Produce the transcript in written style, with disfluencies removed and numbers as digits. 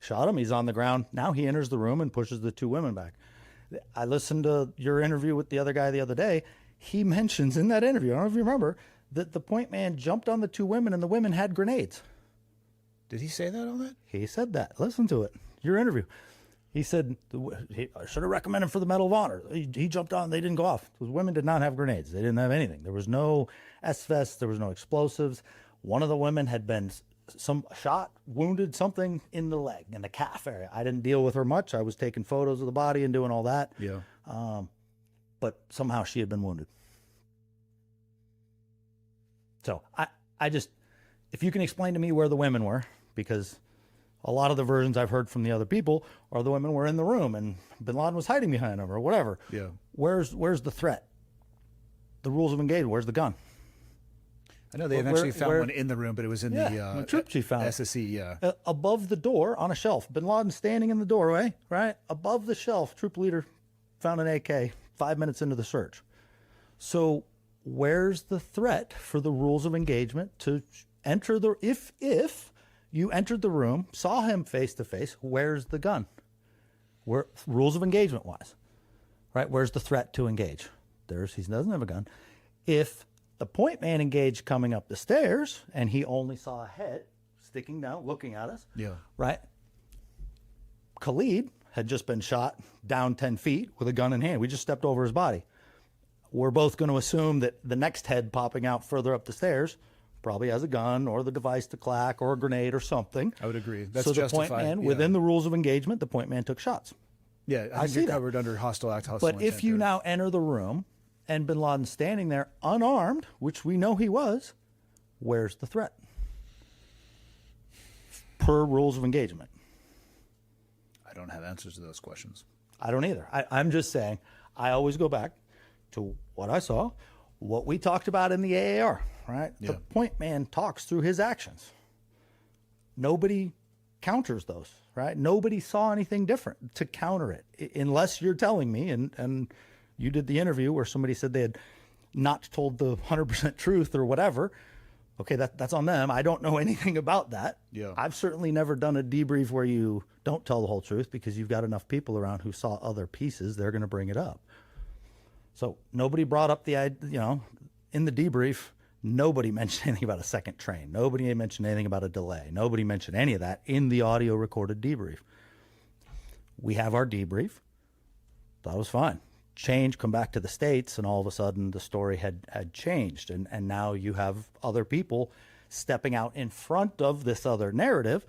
shot him. He's on the ground. Now he enters the room and pushes the 2 women back. I listened to your interview with the other guy the other day. He mentions in that interview, I don't know if you remember, that the point man jumped on the 2 women and the women had grenades. Did he say that on that? He said that. Listen to it. Your interview. He said, I should have recommended for the Medal of Honor. He jumped on, they didn't go off. Those women did not have grenades. They didn't have anything. There was no S-vests. There was no explosives. One of the women had been shot, wounded, something in the leg, in the calf area. I didn't deal with her much. I was taking photos of the body and doing all that. Yeah. But somehow she had been wounded. So I just, if you can explain to me where the women were, because a lot of the versions I've heard from the other people are the women were in the room and Bin Laden was hiding behind them or whatever. Yeah. Where's the threat? The rules of engagement. Where's the gun? I know they eventually found one in the room, but it was in the troop chief found SSE. Yeah. Above the door on a shelf. Bin Laden standing in the doorway, right? Above the shelf, troop leader found an AK 5 minutes into the search. So where's the threat for the rules of engagement to enter the, if you entered the room, saw him face to face, where's the gun? Where rules of engagement wise, right? Where's the threat to engage? He doesn't have a gun. If the point man engaged coming up the stairs and he only saw a head sticking down, looking at us, yeah, right? Khalid had just been shot down 10 feet with a gun in hand. We just stepped over his body. We're both going to assume that the next head popping out further up the stairs probably has a gun or the device to clack or a grenade or something. I would agree. That's so the justified. point man, within the rules of engagement, the point man took shots. Yeah, I think you're covered under hostile act. But if you now enter the room and Bin Laden's standing there unarmed, which we know he was, where's the threat? Per rules of engagement. I don't have answers to those questions. I don't either. I'm just saying, I always go back to what I saw, what we talked about in the AAR, right? Yeah. The point man talks through his actions. Nobody counters those, right? Nobody saw anything different to counter it, unless you're telling me, and you did the interview where somebody said they had not told the 100% truth or whatever. Okay, that's on them. I don't know anything about that. Yeah. I've certainly never done a debrief where you don't tell the whole truth because you've got enough people around who saw other pieces. They're going to bring it up. So nobody brought up in the debrief, nobody mentioned anything about a second train. Nobody mentioned anything about a delay. Nobody mentioned any of that in the audio recorded debrief. We have our debrief. Thought it was fine. Come back to the States, and all of a sudden the story had changed. And now you have other people stepping out in front of this other narrative